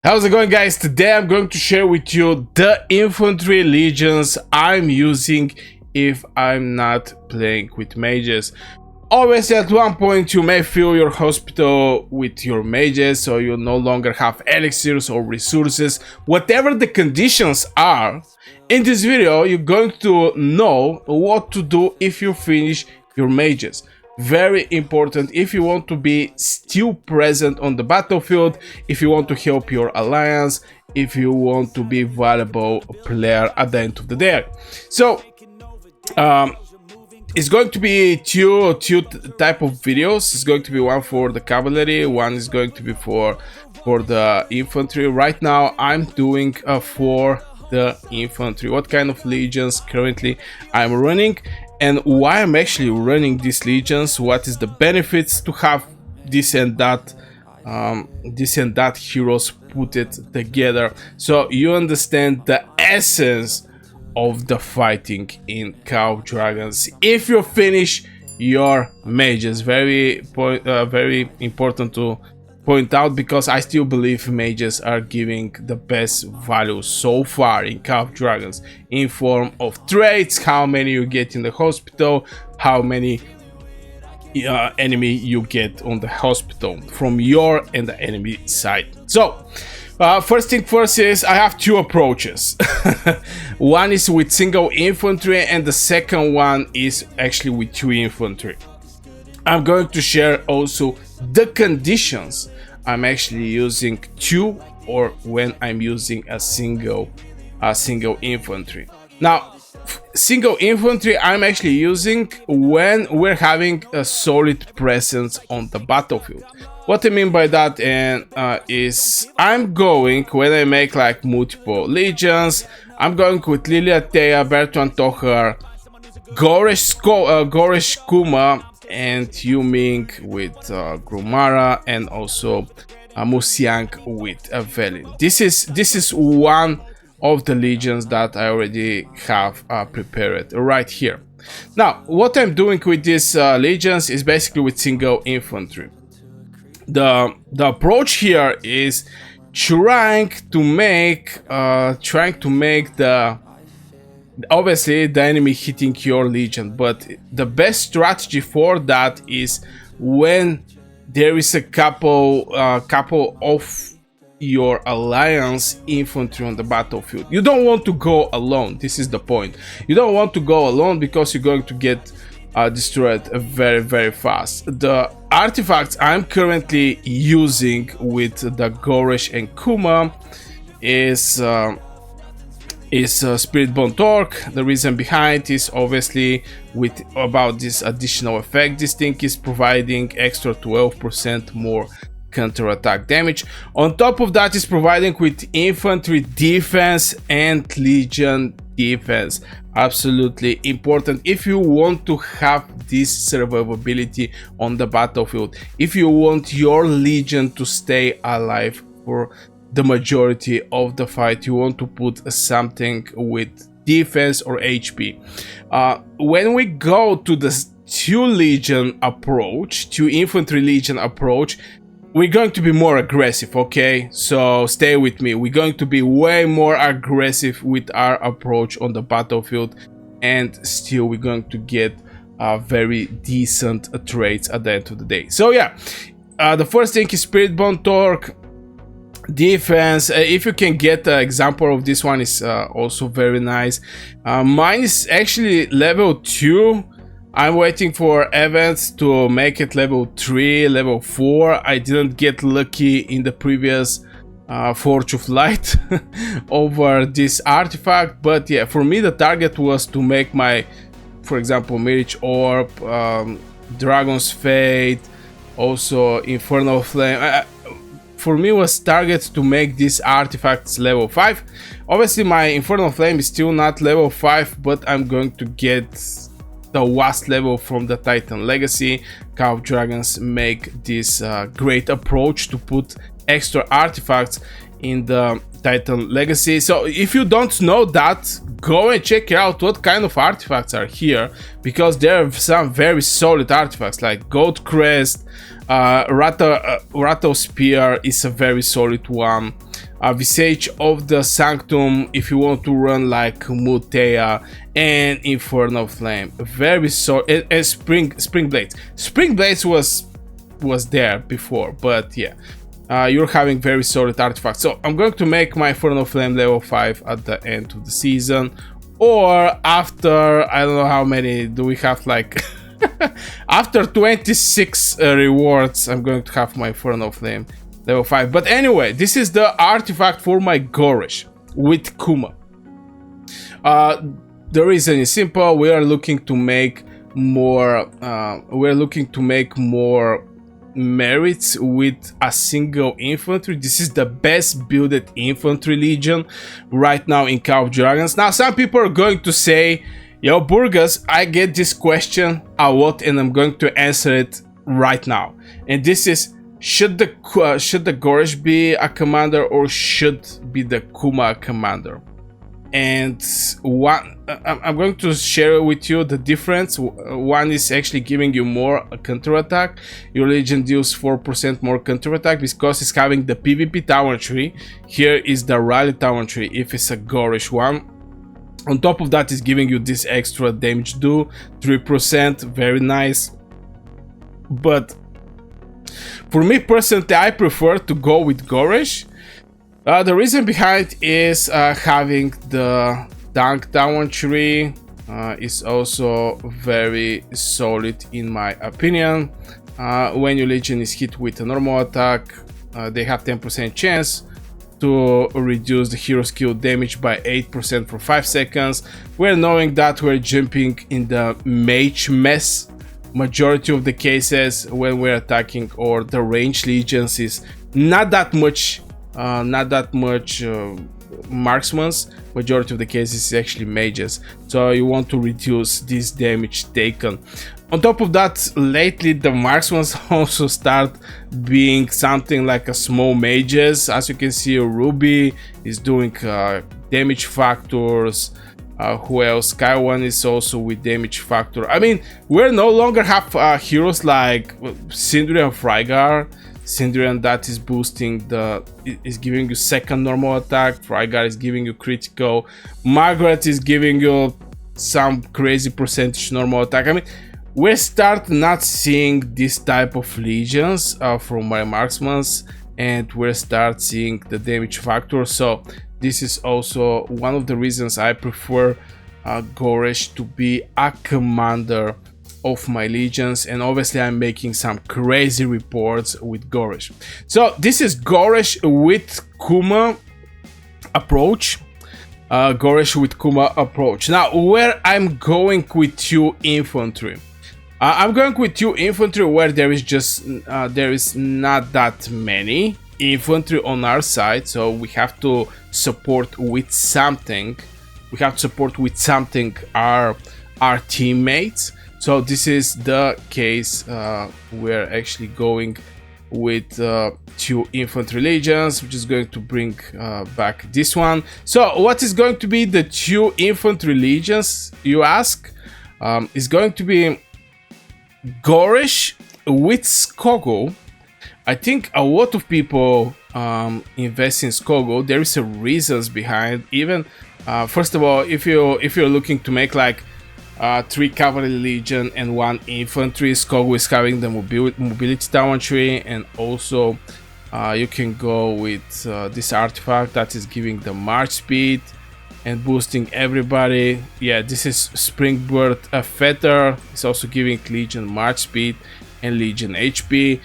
How's it going, guys? Today I'm going to share with you the infantry legions I'm using if I'm not playing with mages. Obviously, at one point you may fill your hospital with your mages, so you no longer have elixirs or resources. Whatever the conditions are, in this video you're going to know what to do if you finish your mages. Very important if you want to be still present on the battlefield, if you want to help your alliance, if you want to be valuable player at the end of the day. So it's going to be two type of videos. It's going to be one for the cavalry, one is going to be for the infantry. Right now I'm doing for the infantry, what kind of legions currently I'm running and why I'm actually running these legions, what is the benefits to have this and that heroes put it together, so you understand the essence of the fighting in Call of Dragons if you finish your mages. Very important to point out, because I still believe mages are giving the best value so far in Call of Dragons in form of traits, how many you get in the hospital, how many enemy you get on the hospital from your and the enemy side. So first thing first is I have two approaches. One is with single infantry and the second one is actually with two infantry. I'm going to share also the conditions I'm actually using two or when I'm using a single infantry. Now, single infantry I'm actually using when we're having a solid presence on the battlefield. What I mean by that is I'm going, when I make like multiple legions, I'm going with Lilia, Thea, Bertrand, Tohar, Goresh, Kuma, and Yuming with Grumara, and also Musiang with Velin. This is one of the legions that I already have prepared right here. Now, what I'm doing with these legions is basically with single infantry. The approach here is trying to make the obviously the enemy hitting your legion, but the best strategy for that is when there is a couple of your alliance infantry on the battlefield. You don't want to go alone. This is the point. You don't want to go alone because you're going to get destroyed very fast. The artifacts I'm currently using with the Goresh and Kuma is Spiritbone Torque. The reason behind is obviously with about this additional effect. This thing is providing extra 12% more counter-attack damage. On top of that, is providing with infantry defense and legion defense. Absolutely important if you want to have this survivability on the battlefield, if you want your legion to stay alive for the majority of the fight. You want to put something with defense or HP. When we go to the two infantry legion approach, we're going to be more aggressive, okay? So stay with me. We're going to be way more aggressive with our approach on the battlefield, and still we're going to get very decent traits at the end of the day. So yeah, the first thing is Spiritbone Torque. Defense, if you can get an example of this one, is also very nice. Mine is actually level 2. I'm waiting for events to make it level 3, level 4. I didn't get lucky in the previous Forge of Light over this artifact, but yeah, for me the target was to make my, for example, Mirage Orb, Dragon's Fate, also Infernal Flame. For me was target to make these artifacts level 5. Obviously my Infernal Flame is still not level 5, but I'm going to get the last level from the Titan Legacy. Call of Dragons make this great approach to put extra artifacts in the Titan Legacy. So if you don't know that, go and check out what kind of artifacts are here, because there are some very solid artifacts like Goat Crest, Rattle Spear is a very solid one. Visage of the Sanctum if you want to run like Mutea and Infernal Flame. Very solid. And Spring Blades. Spring Blades was there before, but yeah. You're having very solid artifacts. So I'm going to make my Infernal Flame level 5 at the end of the season, or after, I don't know how many do we have, like after 26 rewards I'm going to have my Infernal Flame level 5. But anyway, this is the artifact for my Goresh with Kuma. The reason is simple. We are looking to make more merits with a single infantry. This is the best builded infantry legion right now in Call of Dragons. Now some people are going to say, yo Burgas, I get this question a lot and I'm going to answer it right now, and this is, should the Goresh be a commander or should be the Kuma commander? And I'm going to share with you the difference. One is actually giving you more counterattack. Your legion deals 4% more counterattack because it's having the PvP tower tree. Here is the rally tower tree if it's a Goresh one. On top of that is giving you this extra damage do, 3%, very nice. But for me personally, I prefer to go with Goresh. The reason behind is having the tank down tree is also very solid in my opinion. When your legion is hit with a normal attack, they have 10% chance to reduce the hero skill damage by 8% for 5 seconds. We're knowing that we're jumping in the mage mess majority of the cases when we're attacking, or the range legions is not that much marksmans. Majority of the cases is actually mages, so you want to reduce this damage taken. On top of that, lately the marksmans also start being something like a small mages. As you can see, Ruby is doing damage factors. Who else? Sky One is also with damage factor. I mean, we're no longer have heroes like Sindri and Frygar. Sindrian that is boosting is giving you second normal attack. Frygar is giving you critical. Margaret is giving you some crazy percentage normal attack. I mean, we start not seeing this type of legions from my marksmans, and we start seeing the damage factor. So this is also one of the reasons I prefer Goresh to be a commander of my legions, and obviously I'm making some crazy reports with Goresh. So this is Goresh with Kuma approach. Goresh with Kuma approach. Now where I'm going with 2 infantry. I'm going with 2 infantry where there is not that many infantry on our side, so we have to support with something. We have to support with something our teammates. So this is the case. We're actually going with 2 infantry legions, which is going to bring back this one. So what is going to be the 2 infantry legions, you ask? Is going to be Goresh with Skogo. I think a lot of people invest in Skogo. There is a reasons behind. Even first of all, if you're looking to make like 3 cavalry legion and 1 infantry, Skogo is having the mobility tower tree, and also you can go with this artifact that is giving the march speed and boosting everybody. Yeah, this is Springbird Feather. It's also giving legion march speed and legion HP.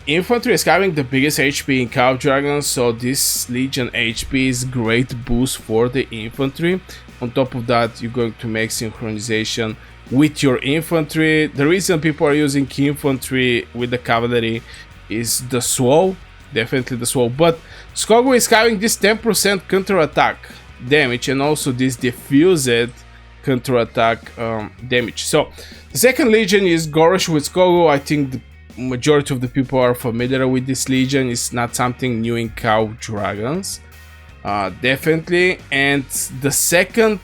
Infantry is having the biggest HP in Call of Dragons, so this legion HP is great boost for the infantry. On top of that, you're going to make synchronization with your infantry. The reason people are using infantry with the cavalry is the slow, definitely the slow, but Skogo is having this 10% counter attack damage and also this diffused counter attack damage. So the second legion is Goresh with Skogo. I think the majority of the people are familiar with this legion. It's not something new in Call of Dragons. Definitely. And the second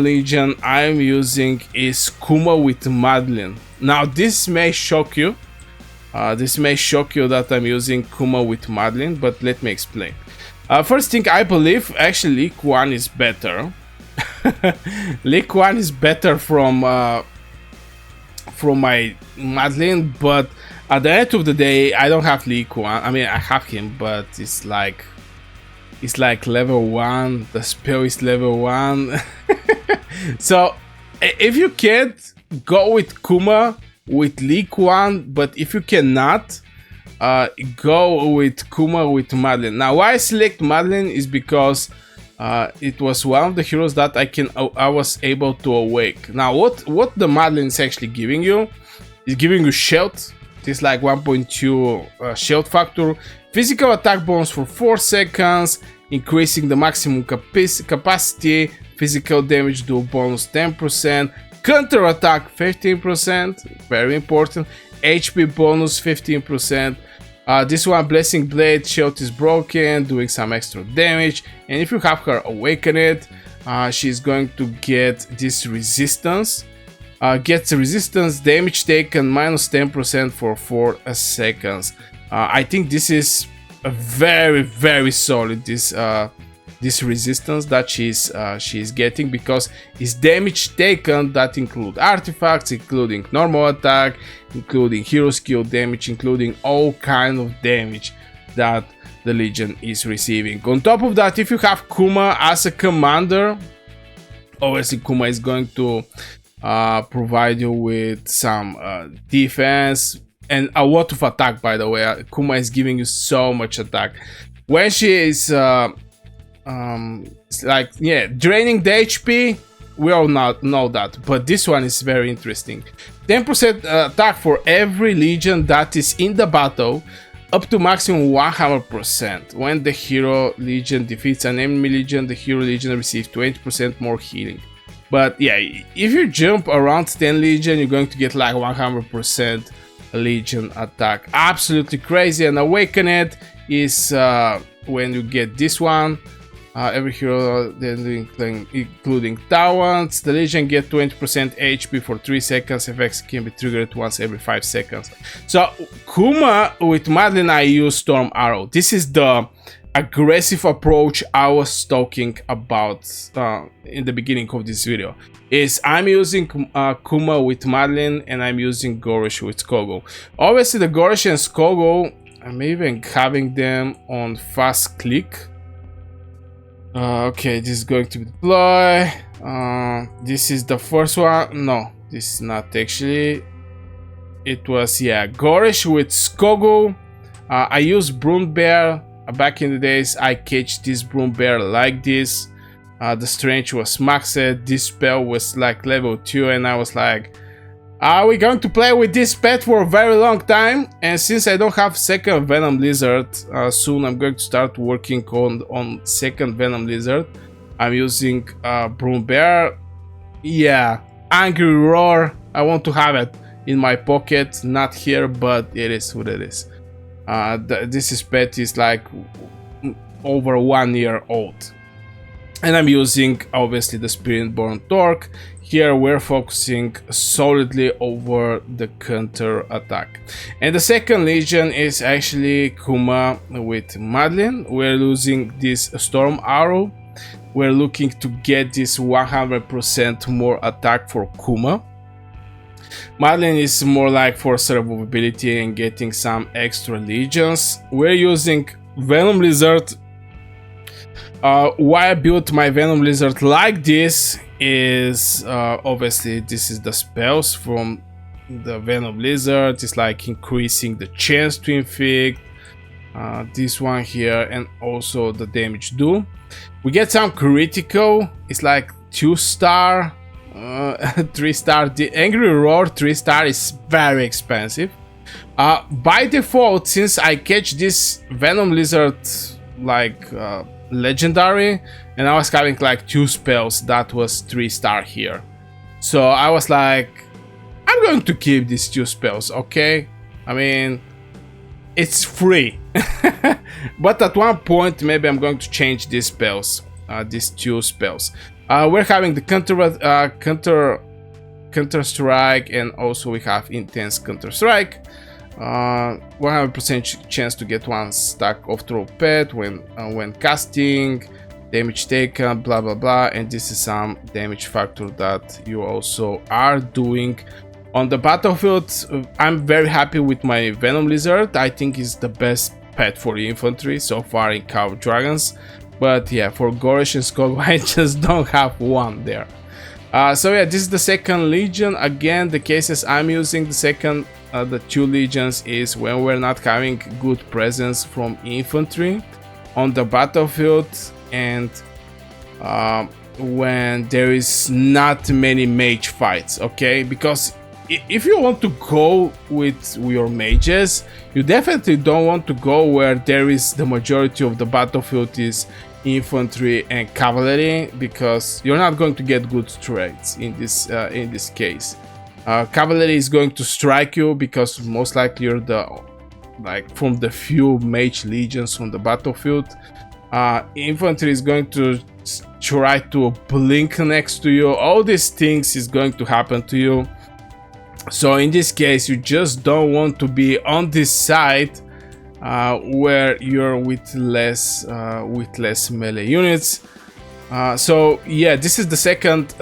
legion I'm using is Kuma with Madeline. Now this may shock you, This may shock you that I'm using Kuma with Madeline, but let me explain. First thing, I believe actually League 1 is better. League 1 is better from my Madeline, but at the end of the day, I don't have League 1. I mean, I have him, but it's like level 1. The spell is level 1. So if you can't, go with Kuma with League 1, but if you cannot, go with Kuma with Madeline. Now, why I select Madeline is because it was one of the heroes that I was able to awake. Now, what the Madeline is actually giving you is giving you shield. It's like 1.2 shield factor, physical attack bonus for 4 seconds, increasing the maximum capacity, physical damage do bonus 10%, counter attack 15%, very important, HP bonus 15%. This one, Blessing Blade, shield is broken, doing some extra damage, and if you have her awakened, she's going to get this resistance. Gets resistance, damage taken minus 10% for 4 seconds. I think this is a very solid, this resistance that she's getting, because it's damage taken that include artifacts, including normal attack, including hero skill damage, including all kind of damage that the Legion is receiving. On top of that, if you have Kuma as a commander, obviously Kuma is going to provide you with some defense and a lot of attack. By the way, Kuma is giving you so much attack when she is like, yeah, draining the HP. We all know that, but this one is very interesting. 10% attack for every Legion that is in the battle, up to maximum 100%. When the hero Legion defeats an enemy Legion, the hero Legion receives 20% more healing. But yeah, if you jump around 10 Legion, you're going to get like 100% Legion attack. Absolutely crazy. And Awakened is when you get this one. Every hero, including talents, the Legion get 20% HP for 3 seconds. Effects can be triggered once every 5 seconds. So Kuma with Madeline, I use Storm Arrow. This is the aggressive approach I was talking about in the beginning of this video. Is I'm using Kuma with Madeline, and I'm using Goresh with Skogo. Obviously the Goresh and Skogo, I'm even having them on fast click. Okay, this is going to deploy. This is the first one. No, this is not actually. It was, yeah, Goresh with Skogo. I used Broom Bear. Back in the days, I catch this Broom Bear like this. The strength was maxed. This spell was like level 2, and I was like, are we going to play with this pet for a very long time? And since I don't have second Venom Lizard, soon I'm going to start working on second Venom Lizard. I'm using Broom Bear. Yeah, Angry Roar. I want to have it in my pocket, not here, but it is what it is. This pet is like over 1 year old. And I'm using obviously the Spiritbone Torque. Here we're focusing solidly over the counter attack. And the second Legion is actually Kuma with Madeline. We're using this Storm Arrow. We're looking to get this 100% more attack for Kuma. Madeline is more like for survivability and getting some extra legions. We're using Venom Lizard. Why I built my Venom Lizard like this is obviously this is the spells from the Venom Lizard. It's like increasing the chance to inflict. This one here, and also the damage do. We get some critical. It's like 2-star. 3-star. The Angry Roar 3-star is very expensive. By default, since I catch this Venom Lizard like legendary, and I was having like 2 spells that was 3-star here, so I was like, I'm going to keep these 2 spells, okay? I mean, it's free. But at one point maybe I'm going to change these spells, these 2 spells. We're having the counter strike, and also we have intense counter strike. 100% chance to get 1 stack of throw pet when casting, damage taken, blah blah blah, and this is some damage factor that you also are doing on the battlefield. I'm very happy with my Venom Lizard. I think is the best pet for infantry so far in Cave Dragons, but yeah, for Goresh and Skull I just don't have one there. So yeah, this is the second legion. Again, the cases I'm using the 2 legions is when we're not having good presence from infantry on the battlefield, and when there is not many mage fights, okay? Because if you want to go with your mages, you definitely don't want to go where there is the majority of the battlefield is infantry and cavalry, because you're not going to get good trades in this case. Cavalry is going to strike you because most likely you're from the few mage legions on the battlefield. Infantry is going to try to blink next to you. All these things is going to happen to you. So in this case, you just don't want to be on this side where you're with less melee units. So yeah, this is the second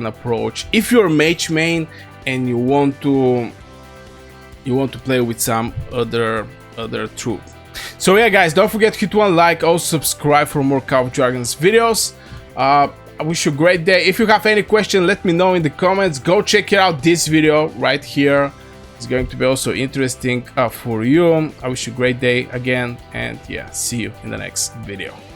approach. If you're mage main and you want to play with some other troop. So yeah, guys, don't forget to hit 1 like, also subscribe for more Cave Dragons videos. I wish you a great day. If you have any question, let me know in the comments. Go check out this video right here. It's going to be also interesting for you. I wish you a great day again, and yeah, see you in the next video.